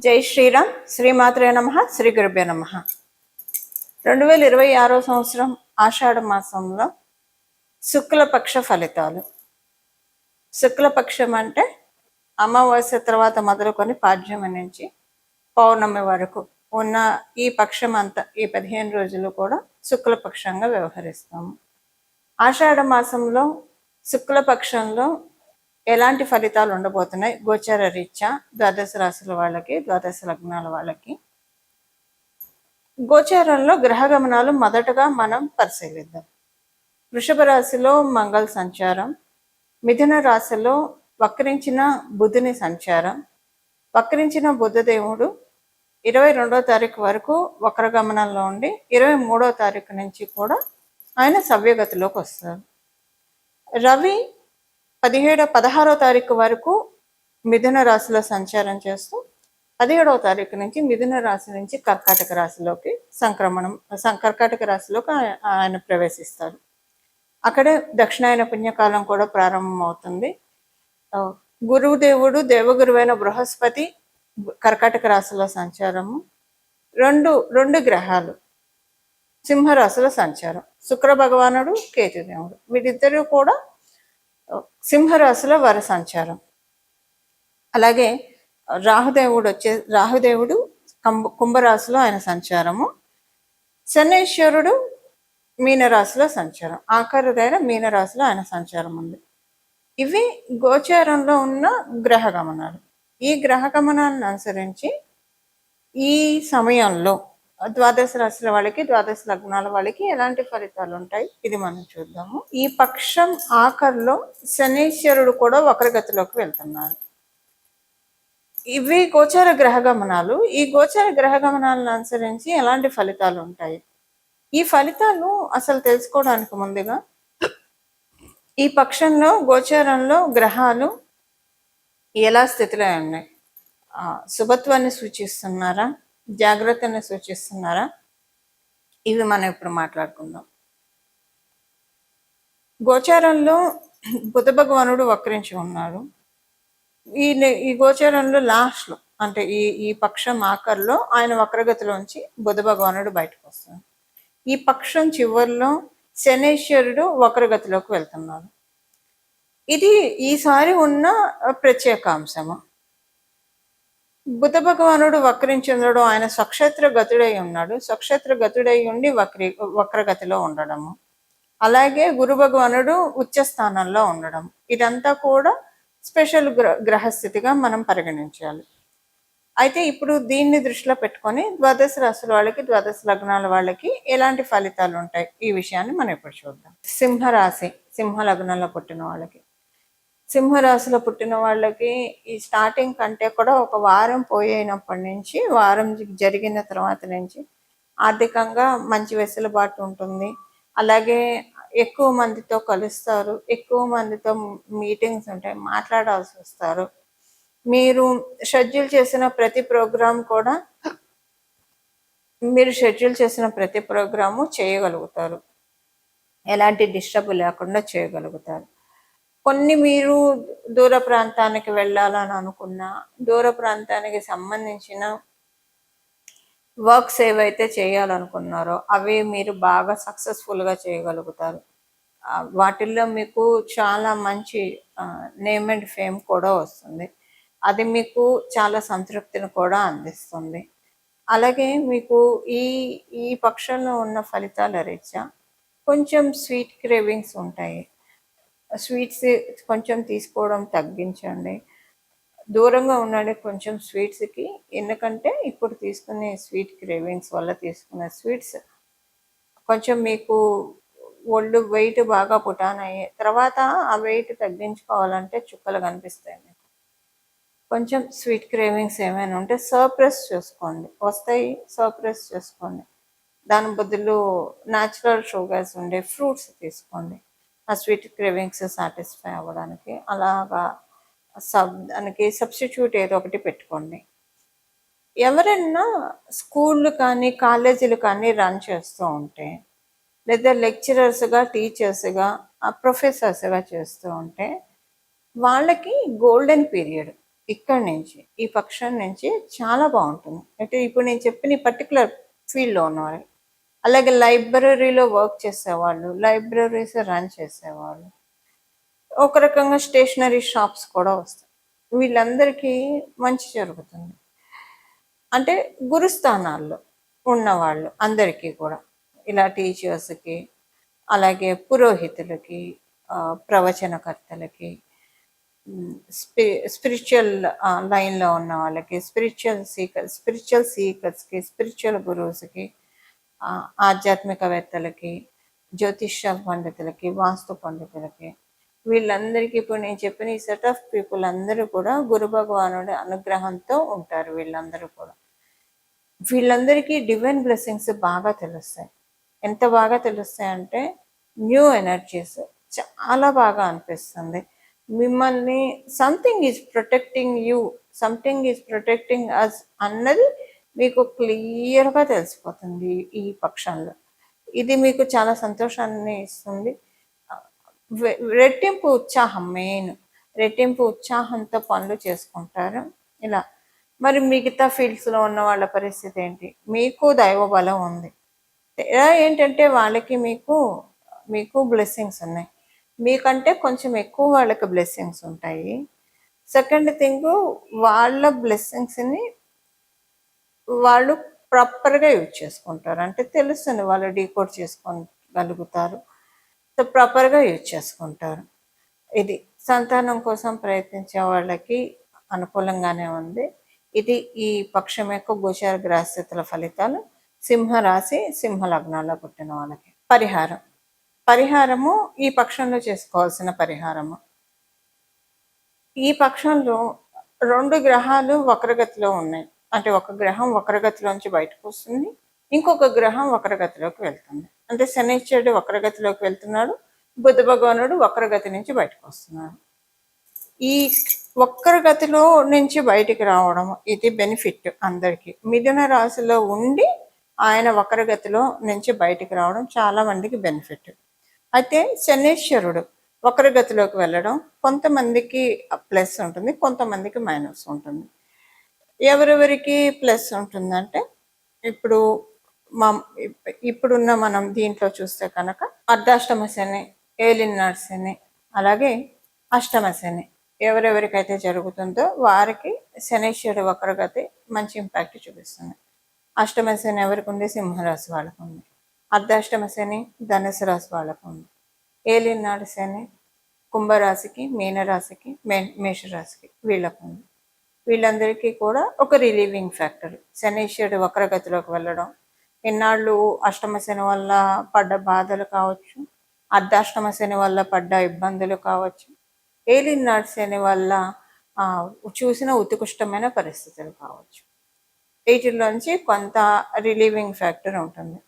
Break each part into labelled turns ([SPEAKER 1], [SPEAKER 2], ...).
[SPEAKER 1] జై శ్రీరామ్. శ్రీమాత్రే నమః. శ్రీ గురుభ్యో నమః. 2026 సంవత్సరం ఆషాఢ మాసంలో శుక్లపక్ష ఫలితాలు. శుక్లపక్షం అంటే అమావాస్య తర్వాత మొదలుకొని పాడ్యమి నుంచి పౌర్ణమి వరకు ఉన్న ఈ పక్షం అంతా, ఈ 15 రోజులు కూడా శుక్లపక్షంగా వ్యవహరిస్తాము. ఆషాఢ మాసంలో శుక్లపక్షంలో ఎలాంటి ఫలితాలు ఉండబోతున్నాయి గోచర రీత్యా ద్వాదశ రాశుల వాళ్ళకి, ద్వాదశ లగ్నాల వాళ్ళకి? గోచారంలో గ్రహ గమనాలు మొదటగా మనం పరిశీలిద్దాం. వృషభ రాశిలో మంగళ సంచారం, మిథున రాశిలో వక్రించిన బుధుని సంచారం. వక్రించిన బుధదేవుడు 22వ తారీఖు వరకు వక్ర గమనంలో ఉండి 23వ తారీఖు నుంచి కూడా ఆయన సవ్యగతిలోకి వస్తారు. రవి 16వ తారీఖు వరకు మిథున రాశిలో సంచారం చేస్తూ 17వ తారీఖు నుంచి మిథున రాశి నుంచి కర్కాటక రాశిలోకి కర్కాటక రాశిలోకి ఆయన ప్రవేశిస్తారు. అక్కడే దక్షిణాయన పుణ్యకాలం కూడా ప్రారంభమవుతుంది. గురుదేవుడు దేవగురువైన బృహస్పతి కర్కాటక రాశిలో సంచారము, రెండు గ్రహాలు సింహరాశిలో సంచారం, శుక్ర భగవానుడు, కేతుదేవుడు, వీరిద్దరూ కూడా సింహరాశిలో వారి సంచారం. అలాగే రాహుదేవుడు కుంభరాశిలో ఆయన సంచారము, శనీశ్వరుడు మీనరాశిలో సంచారం, ఆఖరిదైన మీనరాశిలో ఆయన సంచారం ఉంది. ఇవి గోచారంలో ఉన్న గ్రహ గమనాలు. ఈ గ్రహ గమనాలను అనుసరించి ఈ సమయంలో ద్వాదశ రాశుల వాళ్ళకి, ద్వాదశ లగ్నాల వాళ్ళకి ఎలాంటి ఫలితాలు ఉంటాయి ఇది మనం చూద్దాము. ఈ పక్షం ఆఖరిలో శనీశ్వరుడు కూడా వక్రగతిలోకి వెళ్తున్నారు. ఇవి గోచార గ్రహ గమనాలు. ఈ గోచార గ్రహ గమనాలను అనుసరించి ఎలాంటి ఫలితాలు ఉంటాయి? ఈ ఫలితాలు అసలు తెలుసుకోవడానికి ముందుగా ఈ పక్షంలో గోచారంలో గ్రహాలు ఎలా స్థితిలో ఉన్నాయి, శుభత్వాన్ని సూచిస్తున్నారా, జాగ్రత్తని సూచిస్తున్నారా, ఇవి మనం ఇప్పుడు మాట్లాడుకుందాం. గోచారంలో బుధ భగవానుడు వక్రించి ఉన్నాడు. ఈ గోచారంలో లాస్ట్లో అంటే ఈ పక్షం ఆఖరిలో ఆయన వక్రగతిలోంచి బుధ భగవానుడు బయటకు వస్తాడు. ఈ పక్షం చివరిలో శనీశ్వరుడు వక్రగతిలోకి వెళ్తున్నాడు. ఇది ఈసారి ఉన్న ప్రత్యేక అంశము. బుధ భగవానుడు వక్రించి ఉండడం, ఆయన స్వక్షేత్ర గతుడై ఉన్నాడు. స్వక్షేత్ర గతుడై ఉండి వక్రగతిలో ఉండడము, అలాగే గురు భగవానుడు ఉచ్చ స్థానంలో ఉండడం, ఇదంతా కూడా స్పెషల్ గ్రహస్థితిగా మనం పరిగణించాలి. అయితే ఇప్పుడు దీన్ని దృష్టిలో పెట్టుకొని ద్వాదశ రాశుల వాళ్ళకి, ద్వాదశ లగ్నాల వాళ్ళకి ఎలాంటి ఫలితాలు ఉంటాయి ఈ విషయాన్ని మనం ఇప్పుడు చూద్దాం. సింహరాశి, సింహ లగ్నంలో పుట్టిన వాళ్ళకి, సింహరాశిలో పుట్టిన వాళ్ళకి ఈ స్టార్టింగ్ కంటే కూడా ఒక వారం పోయినప్పటి నుంచి, వారం జరిగిన తర్వాత నుంచి ఆర్థికంగా మంచి వెసులుబాటు ఉంటుంది. అలాగే ఎక్కువ మందితో కలుస్తారు, ఎక్కువ మందితో మీటింగ్స్ ఉంటాయి, మాట్లాడాల్సి వస్తారు. మీరు షెడ్యూల్ చేసిన ప్రతి ప్రోగ్రాము చేయగలుగుతారు, ఎలాంటి డిస్టర్బ్ లేకుండా చేయగలుగుతారు. కొన్ని మీరు దూర ప్రాంతానికి వెళ్ళాలని అనుకున్నా, దూర ప్రాంతానికి సంబంధించిన వర్క్స్ ఏవైతే చేయాలనుకున్నారో అవి మీరు బాగా సక్సెస్ఫుల్గా చేయగలుగుతారు. వాటిల్లో మీకు చాలా మంచి నేమ్ అండ్ ఫేమ్ కూడా వస్తుంది. అది మీకు చాలా సంతృప్తిని కూడా అందిస్తుంది. అలాగే మీకు ఈ పక్షంలో ఉన్న ఫలితాల రీత్యా కొంచెం స్వీట్ క్రేవింగ్స్ ఉంటాయి. స్వీట్స్ కొంచెం తీసుకోవడం తగ్గించండి, దూరంగా ఉండండి కొంచెం స్వీట్స్కి. ఎందుకంటే ఇప్పుడు తీసుకునే స్వీట్ క్రేవింగ్స్ వల్ల తీసుకునే స్వీట్స్ కొంచెం మీకు ఒళ్ళు వెయిట్ బాగా పుటానయ్యే తర్వాత ఆ వెయిట్ తగ్గించుకోవాలంటే చుక్కలు కనిపిస్తాయి. మీకు కొంచెం స్వీట్ క్రేవింగ్స్ ఏమైనా ఉంటే సర్ప్రెస్ చేసుకోండి, వస్తాయి, సర్ప్రెస్ చేసుకోండి. దాని బదులు న్యాచురల్ షుగర్స్ ఉండే ఫ్రూట్స్ తీసుకోండి ఆ స్వీట్ క్రేవింగ్స్ సాటిస్ఫై అవ్వడానికి. అలాగా దానికి సబ్స్టిట్యూట్ ఏదో ఒకటి పెట్టుకోండి. ఎవరైనా స్కూళ్ళు కానీ కాలేజీలు కానీ రన్ చేస్తూ ఉంటే, లేదా లెక్చరర్స్గా, టీచర్స్గా, ప్రొఫెసర్స్గా చేస్తూ ఉంటే వాళ్ళకి గోల్డెన్ పీరియడ్ ఇక్కడి నుంచి ఈ పక్షం నుంచి చాలా బాగుంటుంది. అంటే ఇప్పుడు నేను చెప్పిన పర్టికులర్ ఫీల్డ్లో ఉన్నవాళ్ళు, అలాగే లైబ్రరీలో వర్క్ చేసేవాళ్ళు, లైబ్రరీస్ రన్ చేసేవాళ్ళు, ఒక రకంగా స్టేషనరీ షాప్స్ కూడా వస్తాయి. వీళ్ళందరికీ మంచి జరుగుతుంది. అంటే గురుస్థానాల్లో ఉన్నవాళ్ళు అందరికీ కూడా, ఇలా టీచర్స్కి, అలాగే పురోహితులకి, ప్రవచనకర్తలకి, స్పిరిచువల్ లైన్లో ఉన్న వాళ్ళకి, స్పిరిచువల్ సీకర్స్కి, స్పిరిచువల్ గురువుస్కి, ఆధ్యాత్మికవేత్తలకి, జ్యోతిష పండితులకి, వాస్తు పండితులకి, వీళ్ళందరికీ ఇప్పుడు నేను చెప్పిన ఈ సెట్ ఆఫ్ పీపుల్ అందరూ కూడా గురు భగవానుడి అనుగ్రహంతో ఉంటారు. వీళ్ళందరూ కూడా, వీళ్ళందరికీ డివైన్ బ్లెస్సింగ్స్ బాగా తెలుస్తాయి. ఎంత బాగా తెలుస్తాయి అంటే న్యూ ఎనర్జీస్ చాలా బాగా అనిపిస్తుంది. మిమ్మల్ని something is protecting you, something is protecting us అన్నది మీకు క్లియర్గా తెలిసిపోతుంది ఈ పక్షంలో. ఇది మీకు చాలా సంతోషాన్ని ఇస్తుంది. రెట్టింపు ఉత్సాహం, మెయిన్ రెట్టింపు ఉత్సాహంతో పనులు చేసుకుంటారు. ఇలా మరి మిగతా ఫీల్డ్స్లో ఉన్న వాళ్ళ పరిస్థితి ఏంటి? మీకు దైవ బలం ఉంది. ఎలా ఏంటంటే వాళ్ళకి మీకు బ్లెస్సింగ్స్ ఉన్నాయి, మీకంటే కొంచెం ఎక్కువ వాళ్ళకి బ్లెస్సింగ్స్ ఉంటాయి. సెకండ్ థింగ్, వాళ్ళ బ్లెస్సింగ్స్ని వాళ్ళు ప్రాపర్గా యూజ్ చేసుకుంటారు. అంటే తెలుస్తుంది, వాళ్ళు డీకోడ్ చేసుకోగలుగుతారు, సో ప్రాపర్గా యూజ్ చేసుకుంటారు. ఇది సంతానం కోసం ప్రయత్నించే వాళ్ళకి అనుకూలంగానే ఉంది. ఇది ఈ పక్షం యొక్క గోచార గ్రహస్థితుల ఫలితాలు. సింహరాశి, సింహ లగ్నాల్లో పుట్టిన వాళ్ళకి పరిహారము ఈ పక్షంలో చేసుకోవాల్సిన పరిహారము. ఈ పక్షంలో 2 గ్రహాలు వక్రగతిలో ఉన్నాయి. అంటే ఒక గ్రహం వక్రగతిలోంచి బయటకు వస్తుంది, ఇంకొక గ్రహం వక్రగతిలోకి వెళ్తుంది. అంటే శనిశ్చరుడు వక్రగతిలోకి వెళ్తున్నాడు, బుధ భగవానుడు వక్రగతి నుంచి బయటకు వస్తున్నాడు. ఈ వక్రగతిలో నుంచి బయటికి రావడం ఇది బెనిఫిట్ అందరికీ. మిథున రాశిలో ఉండి ఆయన వక్రగతిలో నుంచి బయటికి రావడం చాలా మందికి బెనిఫిట్. అయితే శనీశ్వరుడు వక్రగతిలోకి వెళ్ళడం కొంతమందికి ప్లస్ ఉంటుంది, కొంతమందికి మైనస్ ఉంటుంది. ఎవరెవరికి ప్లస్ ఉంటుందంటే, ఇప్పుడు ఇప్పుడున్న మనం దీంట్లో చూస్తే కనుక అర్ధాష్టమ శని, ఏలినాడు శని, అలాగే అష్టమ శని ఎవరెవరికైతే జరుగుతుందో వారికి శనీశ్వరుడు వక్రగతి మంచి ఇంపాక్ట్ చూపిస్తుంది. అష్టమ శని ఎవరికి ఉంది? సింహరాశి వాళ్ళకు ఉంది. అర్ధాష్టమ శని ధనుసు రాశి వాళ్ళకు ఉంది. ఏలినాడు శని కుంభరాశికి, మీనరాశికి, మేషరాశికి వీళ్ళకు ఉంది. వీళ్ళందరికీ కూడా ఒక రిలీవింగ్ ఫ్యాక్టర్ శనీశ్వరుడు వక్రగతిలోకి వెళ్ళడం. ఇన్నాళ్ళు అష్టమ శని వల్ల పడ్డ బాధలు కావచ్చు, అర్ధాష్టమ శని వల్ల పడ్డ ఇబ్బందులు కావచ్చు, ఏలినాడు శని వల్ల చూసిన ఉత్కృష్టమైన పరిస్థితులు కావచ్చు, వీటిలోంచి కొంత రిలీవింగ్ ఫ్యాక్టర్ ఉంటుంది.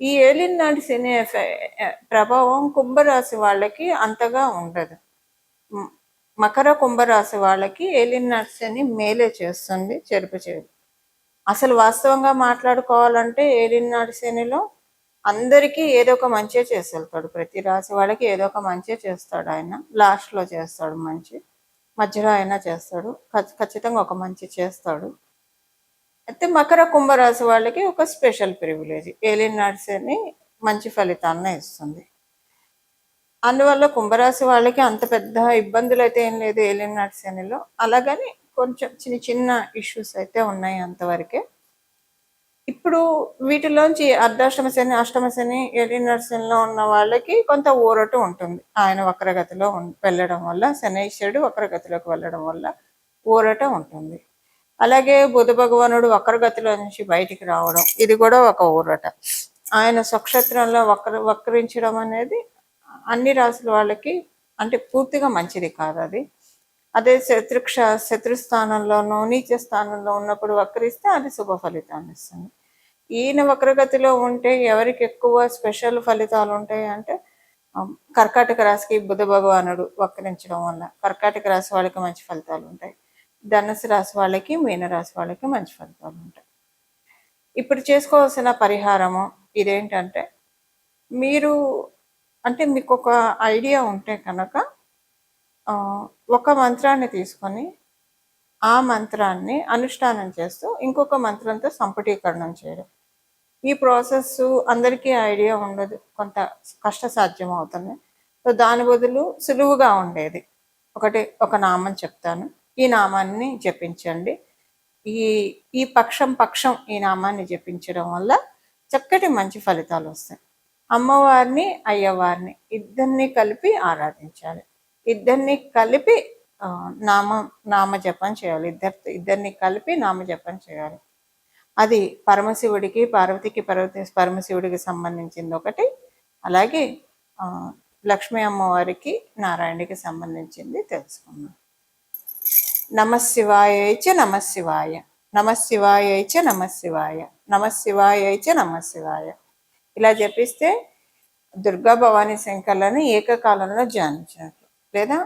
[SPEAKER 1] ఈ ఏలినాడు శని ప్రభావం కుంభరాశి వాళ్ళకి అంతగా ఉండదు. మకర కుంభరాశి వాళ్ళకి ఏలినాడు శని మేలే చేస్తుంది, చెరుపు చేయదు. అసలు వాస్తవంగా మాట్లాడుకోవాలంటే ఏలినాడు శనిలో అందరికీ ఏదో ఒక మంచి చేసి వెళ్తాడు. ప్రతి రాశి వాళ్ళకి ఏదో ఒక మంచి చేస్తాడు ఆయన. లాస్ట్లో చేస్తాడు మంచి, మధ్యలో అయినా చేస్తాడు, ఖచ్చితంగా ఒక మంచి చేస్తాడు. అయితే మకర కుంభరాశి వాళ్ళకి ఒక స్పెషల్ ప్రివిలేజ్, ఏలినాడు శని మంచి ఫలితాలను ఇస్తుంది. అందువల్ల కుంభరాశి వాళ్ళకి అంత పెద్ద ఇబ్బందులు అయితే ఏం లేదు ఏలినాడు శనిలో. అలాగని కొంచెం చిన్న చిన్న ఇష్యూస్ అయితే ఉన్నాయి అంతవరకే. ఇప్పుడు వీటిలోంచి అర్ధాష్టమ శని, అష్టమ శని, ఏలినాడు శనిలో ఉన్న వాళ్ళకి కొంత ఊరట ఉంటుంది. ఆయన వక్రగతిలో వెళ్ళడం వల్ల, శనీశ్వరుడు వక్రగతిలోకి వెళ్ళడం వల్ల ఊరట ఉంటుంది. అలాగే బుధ భగవానుడు వక్రగతిలో నుంచి బయటికి రావడం, ఇది కూడా ఒక ఊరట. ఆయన స్వక్షేత్రంలో వక్రించడం అనేది అన్ని రాసుల వాళ్ళకి అంటే పూర్తిగా మంచిది కాదు అది. అదే శత్రుస్థానంలోనూ నీచ స్థానంలో ఉన్నప్పుడు వక్రిస్తే అది శుభ ఫలితాన్ని ఇస్తుంది. ఈయన వక్రగతిలో ఉంటే ఎవరికి ఎక్కువ స్పెషల్ ఫలితాలు ఉంటాయి అంటే, కర్కాటక రాశికి బుధ భగవానుడు వక్రించడం వల్ల కర్కాటక రాశి వాళ్ళకి మంచి ఫలితాలు ఉంటాయి. ధనుసు రాశి వాళ్ళకి, మీనరాశి వాళ్ళకి మంచి ఫలితాలు ఉంటాయి. ఇప్పుడు చేసుకోవాల్సిన పరిహారము ఇదేంటంటే, మీరు అంటే మీకు ఒక ఐడియా ఉంటే కనుక ఒక మంత్రాన్ని తీసుకొని ఆ మంత్రాన్ని అనుష్ఠానం చేస్తూ ఇంకొక మంత్రంతో సంపుటీకరణం చేయడం. ఈ ప్రాసెస్ అందరికీ ఐడియా ఉండదు, కొంత కష్టసాధ్యం అవుతుంది. సో దాని బదులు సులువుగా ఉండేది ఒక నామం చెప్తాను, ఈ నామాన్ని జపించండి. ఈ ఈ పక్షం ఈ నామాన్ని జపించడం వల్ల చక్కటి మంచి ఫలితాలు వస్తాయి. అమ్మవారిని అయ్యవారిని ఇద్దరిని కలిపి ఆరాధించాలి. ఇద్దరిని కలిపి నామజపం చేయాలి. ఇద్దరిని కలిపి నామజపం చేయాలి. అది పరమశివుడికి పార్వతికి పరమశివుడికి సంబంధించింది ఒకటి, అలాగే లక్ష్మీ అమ్మవారికి నారాయణుడికి సంబంధించింది తెలుసుకున్నాం. నమశివాయైచ నమశివాయ, నమశివాయైచ నమశివాయ, నమశివాయైచ నమశివాయ. ఇలా జపిస్తే దుర్గా భవానీ శంకర్లను ఏకకాలంలో ధ్యానించినట్లు. లేదా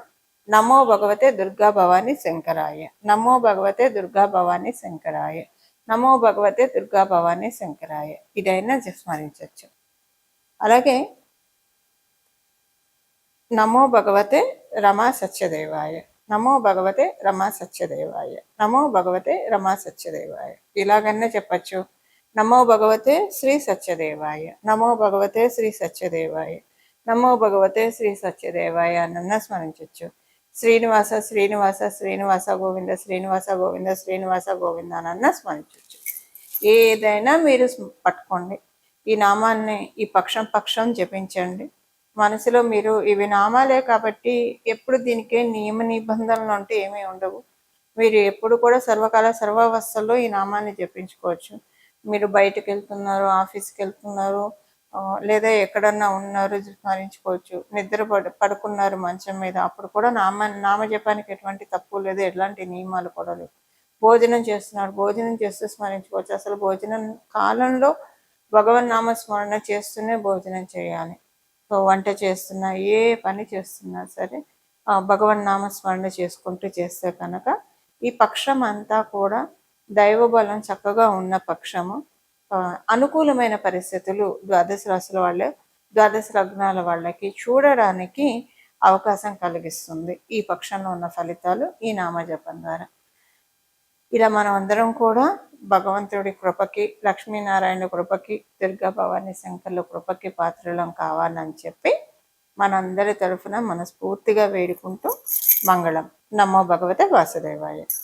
[SPEAKER 1] నమో భగవతే దుర్గా భవానీ శంకరాయ, నమో భగవతే దుర్గా భవానీ శంకరాయ, నమో భగవతే దుర్గా భవానీ శంకరాయ, ఇదైనా స్మరించవచ్చు. అలాగే నమో భగవతే రమా సత్యదేవాయ, నమో భగవతే రమా సత్యదేవాయ, నమో భగవతే రమా సత్యదేవాయ, ఇలాగన్నా చెప్పచ్చు. నమో భగవతే శ్రీ సత్యదేవాయ, నమో భగవతే శ్రీ సత్యదేవాయ, నమో భగవతే శ్రీ సత్యదేవాయ అన్న స్మరించవచ్చు. శ్రీనివాస శ్రీనివాస శ్రీనివాస గోవింద శ్రీనివాస గోవింద శ్రీనివాస గోవింద అన్న స్మరించవచ్చు. ఏదైనా మీరు పట్టుకోండి, ఈ నామాన్ని ఈ పక్షం జపించండి. మనసులో మీరు ఇవి నామాలే కాబట్టి ఎప్పుడు దీనికే నియమ నిబంధనలు అంటే ఏమీ ఉండవు. మీరు ఎప్పుడు కూడా సర్వకాల సర్వావస్థల్లో ఈ నామాన్ని జపించుకోవచ్చు. మీరు బయటకు వెళ్తున్నారు, ఆఫీస్కి వెళ్తున్నారు, లేదా ఉన్నారు, స్మరించుకోవచ్చు. నిద్ర పడుకున్నారు మంచం మీద, అప్పుడు కూడా నామజపానికి ఎటువంటి తప్పు లేదు, ఎలాంటి నియమాలు కూడా లేవు. భోజనం చేస్తూ స్మరించుకోవచ్చు. అసలు భోజనం కాలంలో భగవన్ నామస్మరణ చేస్తూనే భోజనం చేయాలి. సో వంట చేస్తున్నా, ఏ పని చేస్తున్నా సరే భగవన్ నామస్మరణ చేసుకుంటూ చేస్తే కనుక ఈ పక్షం అంతా కూడా దైవబలం చక్కగా ఉన్న పక్షము. అనుకూలమైన పరిస్థితులు ద్వాదశ లగ్నాల వాళ్ళకి చూడడానికి అవకాశం కలిగిస్తుంది ఈ పక్షంలో ఉన్న ఫలితాలు ఈ నామజపం ద్వారా. ఇలా మనం అందరం కూడా భగవంతుడి కృపకి, లక్ష్మీనారాయణ కృపకి, దుర్గా భవానీ శంకర్ల కృపకి పాత్రలం కావాలని చెప్పి మనందరి తరఫున మనస్ఫూర్తిగా వేడుకుంటూ మంగళం. నమో భగవతే వాసుదేవాయ.